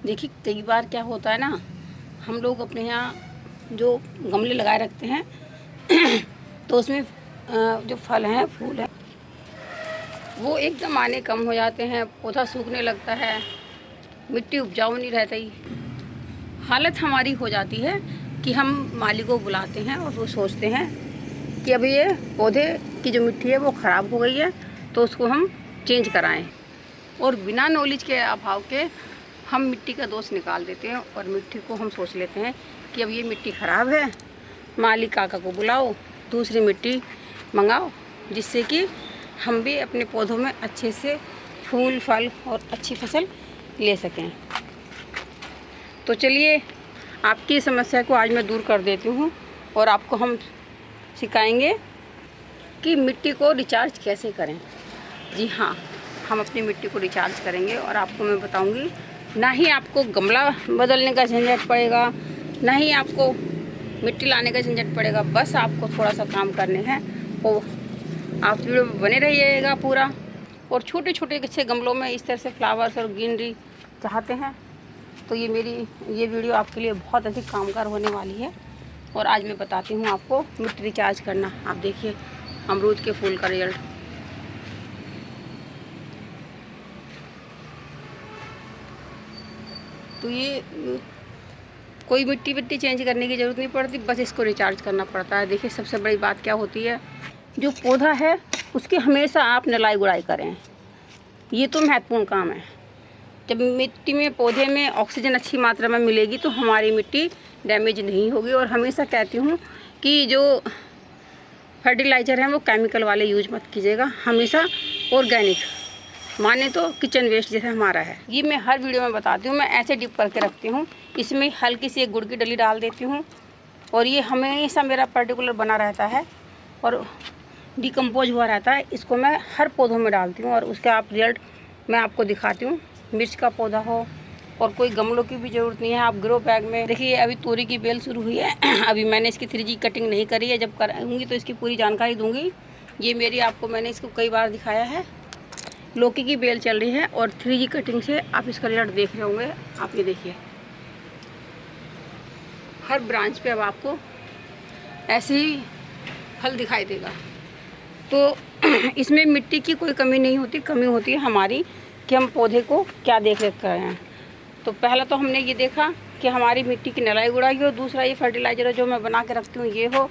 देखिए कई बार क्या होता है ना, हम लोग अपने यहाँ जो गमले लगाए रखते हैं तो उसमें जो फल हैं, फूल हैं, वो एकदम आने कम हो जाते हैं, पौधा सूखने लगता है, मिट्टी उपजाऊ नहीं रहती। हालत हमारी हो जाती है कि हम माली को बुलाते हैं और वो सोचते हैं कि अब ये पौधे की जो मिट्टी है वो ख़राब हो गई है तो उसको हम चेंज कराएं। और बिना नॉलेज के अभाव के हम मिट्टी का दोष निकाल देते हैं और मिट्टी को हम सोच लेते हैं कि अब ये मिट्टी ख़राब है, माली काका को बुलाओ, दूसरी मिट्टी मंगाओ, जिससे कि हम भी अपने पौधों में अच्छे से फूल फल और अच्छी फसल ले सकें। तो चलिए आपकी समस्या को आज मैं दूर कर देती हूँ और आपको हम सिखाएंगे कि मिट्टी को रिचार्ज कैसे करें। जी हाँ, हम अपनी मिट्टी को रिचार्ज करेंगे और आपको मैं बताऊंगी, ना ही आपको गमला बदलने का झंझट पड़ेगा, ना ही आपको मिट्टी लाने का झंझट पड़ेगा। बस आपको थोड़ा सा काम करने हैं। वो आप वीडियो में बने रहिएगा पूरा। और छोटे छोटे से गमलों में इस तरह से फ्लावर्स और ग्रीनरी चाहते हैं तो ये वीडियो आपके लिए बहुत अधिक कामगार होने वाली है। और आज मैं बताती हूँ आपको मिट्टी रिचार्ज करना। आप देखिए अमरूद के फूल का रिजल्ट। तो ये कोई मिट्टी चेंज करने की ज़रूरत नहीं पड़ती, बस इसको रिचार्ज करना पड़ता है। देखिए सबसे बड़ी बात क्या होती है, जो पौधा है उसकी हमेशा आप निराई गुड़ाई करें, ये तो महत्वपूर्ण काम है। जब मिट्टी में पौधे में ऑक्सीजन अच्छी मात्रा में मिलेगी तो हमारी मिट्टी डैमेज नहीं होगी। और हमेशा कहती हूँ कि जो फर्टिलाइज़र हैं वो केमिकल वाले यूज मत कीजिएगा, हमेशा ऑर्गेनिक, माने तो किचन वेस्ट जैसे हमारा है। ये मैं हर वीडियो में बताती हूँ। मैं ऐसे डिप करके रखती हूँ, इसमें हल्की सी एक गुड़ की डली डाल देती हूँ और ये हमेशा मेरा पर्टिकुलर बना रहता है और डिकम्पोज हुआ रहता है। इसको मैं हर पौधों में डालती हूँ और उसके आप रिजल्ट मैं आपको दिखाती हूँ। मिर्च का पौधा हो और कोई गमलों की भी ज़रूरत नहीं है, आप ग्रो बैग में। देखिए अभी तोरी की बेल शुरू हुई है अभी मैंने इसकी 3G कटिंग नहीं करी है, जब करूँगी तो इसकी पूरी जानकारी दूँगी। ये मेरी आपको मैंने इसको कई बार दिखाया है। लौकी की बेल चल रही है और 3G कटिंग से आप इसका रिजल्ट देख रहे होंगे। आप ये देखिए हर ब्रांच पे अब आपको ऐसे ही फल दिखाई देगा। तो इसमें मिट्टी की कोई कमी नहीं होती, कमी होती है हमारी कि हम पौधे को क्या देख रेख कर रहे हैं। तो पहला तो हमने ये देखा कि हमारी मिट्टी की नलाई गुड़ाई हो, दूसरा ये फर्टिलाइज़र जो मैं बना के रखती हूँ ये हो,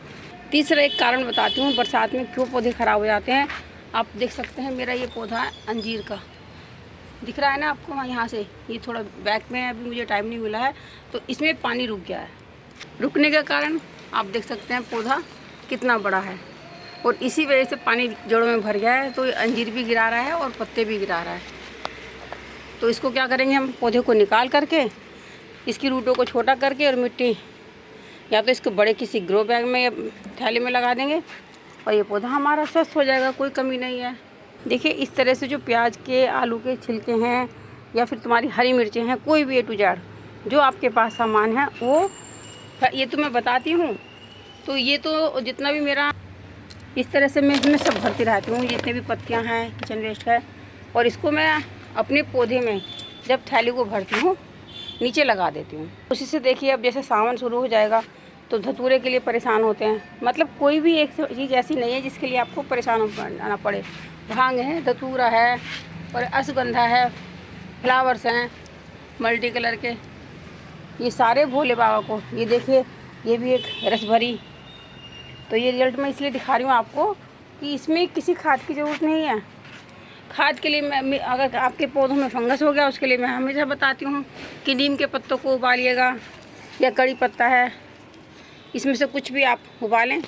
तीसरा एक कारण बताती हूँ बरसात में क्यों पौधे ख़राब हो जाते हैं। आप देख सकते हैं मेरा ये पौधा है अंजीर का, दिख रहा है ना आपको यहाँ से। ये थोड़ा बैक में अभी मुझे टाइम नहीं मिला है तो इसमें पानी रुक गया है। रुकने के कारण आप देख सकते हैं पौधा कितना बड़ा है और इसी वजह से पानी जड़ों में भर गया है तो ये अंजीर भी गिरा रहा है और पत्ते भी गिरा रहा है। तो इसको क्या करेंगे, हम पौधे को निकाल करके इसकी रूटों को छोटा करके और मिट्टी या तो इसको बड़े किसी ग्रो बैग में या थैले में लगा देंगे और ये पौधा हमारा स्वस्थ हो जाएगा, कोई कमी नहीं है। देखिए इस तरह से जो प्याज के, आलू के छिलके हैं या फिर तुम्हारी हरी मिर्चें हैं, कोई भी A to Z जो आपके पास सामान है वो ये तो मैं बताती हूँ। तो ये तो जितना भी मेरा इस तरह से मैं इसमें सब भरती रहती हूँ, जितने भी पत्तियाँ हैं किचन वेस्ट है। और इसको मैं अपने पौधे में जब थैली को भरती हूँ नीचे लगा देती हूँ। उसी से देखिए अब जैसे सावन शुरू हो जाएगा तो धतूरे के लिए परेशान होते हैं। मतलब कोई भी एक चीज़ ऐसी नहीं है जिसके लिए आपको परेशान होना पड़े। भांग है, धतूरा है और अश्वगंधा है, फ्लावर्स हैं मल्टी कलर के, ये सारे भोले बाबा को। ये देखिए ये भी एक रस भरी। तो ये रिजल्ट मैं इसलिए दिखा रही हूँ आपको कि इसमें किसी खाद की ज़रूरत नहीं है। खाद के लिए मैं अगर आपके पौधों में फंगस हो गया उसके लिए मैं हमेशा बताती हूँ कि नीम के पत्तों को उबालिएगा या कड़ी पत्ता है, इसमें से कुछ भी आप उबालें।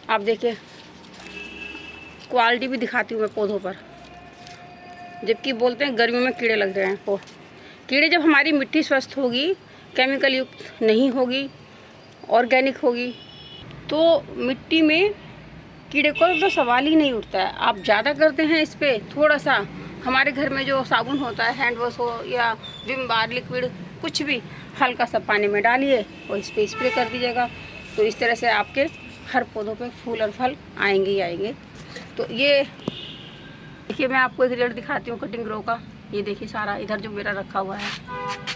आप देखिए क्वालिटी भी दिखाती हूँ मैं पौधों पर। जबकि बोलते हैं गर्मियों में कीड़े लग रहे हैं, वो कीड़े जब हमारी मिट्टी स्वस्थ होगी, केमिकल युक्त नहीं होगी, ऑर्गेनिक होगी, तो मिट्टी में कीड़े को तो सवाल ही नहीं उठता है। आप ज़्यादा करते हैं इस पर थोड़ा सा, हमारे घर में जो साबुन होता है, हैंड वॉश हो या विम बार लिक्विड, कुछ भी हल्का सा पानी में डालिए और इस पर स्प्रे कर दीजिएगा। तो इस तरह से आपके हर पौधों पे फूल और फल आएंगे ही आएंगे। तो ये देखिए मैं आपको एक रिजल्ट दिखाती हूँ कटिंग ग्रो का। ये देखिए सारा इधर जो मेरा रखा हुआ है,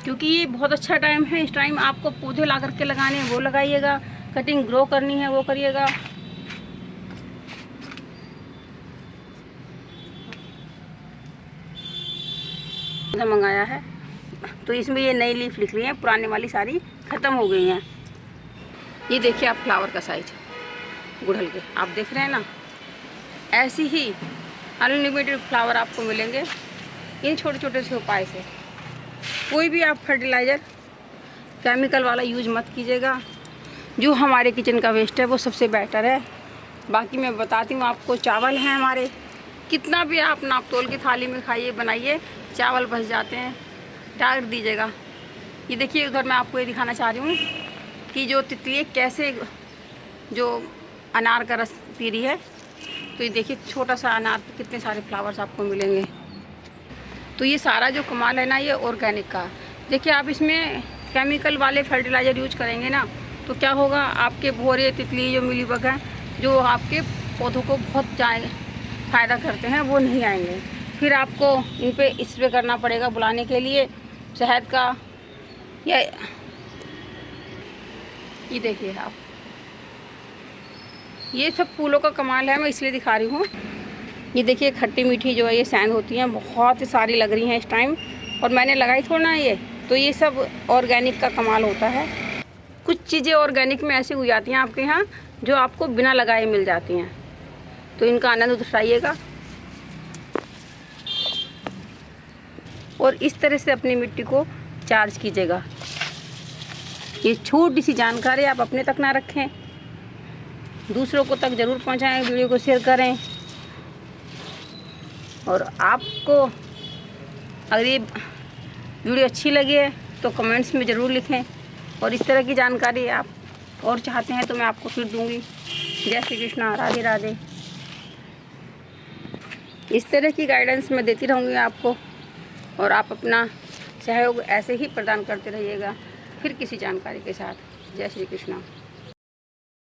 क्योंकि ये बहुत अच्छा टाइम है। इस टाइम आपको पौधे ला करके लगाने हैं वो लगाइएगा, कटिंग ग्रो करनी है वो करिएगा। मंगाया है तो इसमें ये नई लीफ लिख रही है, पुराने वाली सारी ख़त्म हो गई हैं। ये देखिए आप फ्लावर का साइज गुड़हल के, आप देख रहे हैं ना। ऐसी ही अनलिमिटेड फ्लावर आपको मिलेंगे इन छोटे छोटे से उपाय से। कोई भी आप फर्टिलाइज़र केमिकल वाला यूज मत कीजिएगा। जो हमारे किचन का वेस्ट है वो सबसे बेटर है। बाकी मैं बताती हूँ आपको, चावल हैं हमारे, कितना भी आप नाप तोल की थाली में खाइए बनाइए, चावल बच जाते हैं, डाल दीजिएगा। ये देखिए उधर मैं आपको ये दिखाना चाह रही हूँ कि जो तितली कैसे जो अनार का रस पी रही है। तो ये देखिए छोटा सा अनार पे कितने सारे फ्लावर्स आपको मिलेंगे। तो ये सारा जो कमाल है ना ये ऑर्गेनिक का। देखिए आप इसमें केमिकल वाले फर्टिलाइज़र यूज करेंगे ना तो क्या होगा, आपके भौरे तितली जो मिलीबग हैं जो आपके पौधों को बहुत फ़ायदा करते हैं वो नहीं आएंगे। फिर आपको इन पे स्प्रे करना पड़ेगा बुलाने के लिए शहद का। या ये देखिए आप, ये सब फूलों का कमाल है, मैं इसलिए दिखा रही हूँ। ये देखिए खट्टी मीठी जो है ये सैंड होती हैं, बहुत सारी लग रही हैं इस टाइम, और मैंने लगाई थोड़ा ना ये। तो ये सब ऑर्गेनिक का कमाल होता है। कुछ चीज़ें ऑर्गेनिक में ऐसी हो जाती हैं आपके यहाँ जो आपको बिना लगाए मिल जाती हैं, तो इनका आनंद उठाइएगा। और इस तरह से अपनी मिट्टी को चार्ज कीजिएगा। ये छोटी सी जानकारी आप अपने तक ना रखें, दूसरों को तक ज़रूर पहुंचाएं, वीडियो को शेयर करें। और आपको अगर ये वीडियो अच्छी लगे तो कमेंट्स में ज़रूर लिखें। और इस तरह की जानकारी आप और चाहते हैं तो मैं आपको फिर दूंगी। जय श्री कृष्णा, राधे राधे। इस तरह की गाइडेंस मैं देती रहूँगी आपको, और आप अपना सहयोग ऐसे ही प्रदान करते रहिएगा फिर किसी जानकारी के साथ। जय श्री कृष्णा।